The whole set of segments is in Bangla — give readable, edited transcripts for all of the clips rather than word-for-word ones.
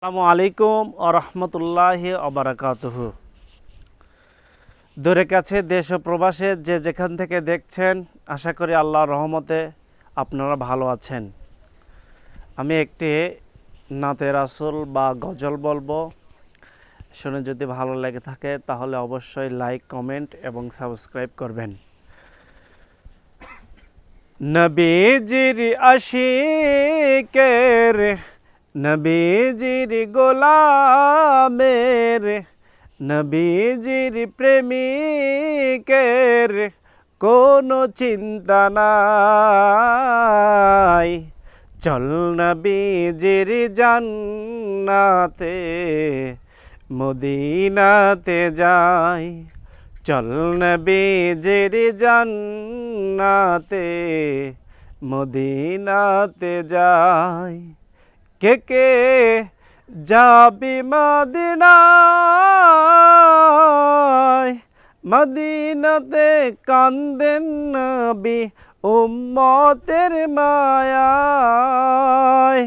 আসসালামু আলাইকুম ওয়া রাহমাতুল্লাহি ওয়া বারাকাতুহু। দূরে কাছে দেশ ও প্রবাসে যে যেখান থেকে দেখছেন, আশা করি আল্লাহর রহমতে আপনারা ভালো আছেন। আমি একটি নাতে রাসূল বা গজল বলবো, শুনে যদি ভালো লেগে থাকে তাহলে অবশ্যই লাইক, কমেন্ট এবং সাবস্ক্রাইব করবেন। নবীজির আশিকের, নবীজির গোলামের, নবীজির প্রেমিকের কোনো চিন্তা নাই। চল নবীজির জান্নাতে মদিনাতে যাই। চল নবীজির জান্নাতে মদিনাতে যাই। কে কে যাবি মদিনায়, মদিনাতে কান্দেন নবী উম্মতের মায়ায়।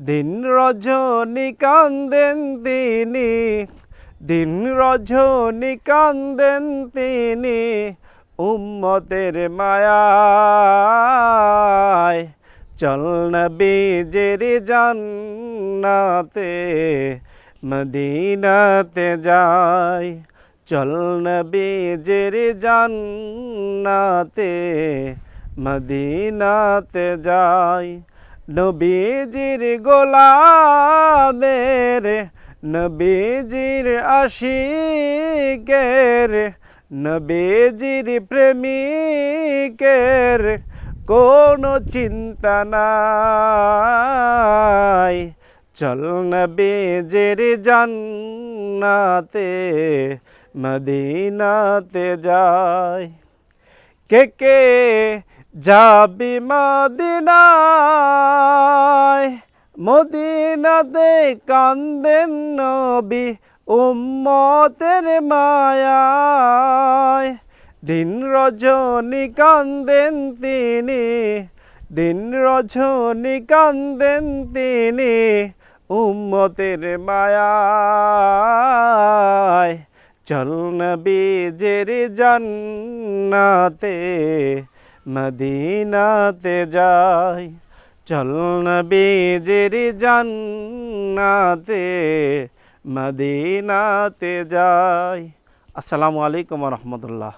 দিন রজনী কান্দেন তিনি, দিন রজনী কান্দেন তিনি উম্মতের মায়ায়। চল নবীজির জান্নাতে মদিনাতে যাই। চল নবীজির জান্নাতে মদিনাতে যাই। নবীজির গোলামের, নবীজির আশিকের, নবীজির প্রেমিকের কোনো চিন্তা নাই। চল নবীজির জান্নাতে মদিনাতে যাই। কে কে যাবি মদিনায়, মদিনাতে কান্দেন নবী উম্মতের মায়ায়। দিন রজনী কান্দেন তিনি, দিন রজনী কান্দেন তিনি উম্মতের মায়ায়। চল নবীজির জান্নাতে মদিনাতে যাই। চল নবীজির জান্নাতে মদিনাতে যাই। আসসালামু আলাইকুম ওয়া রাহমাতুল্লাহ।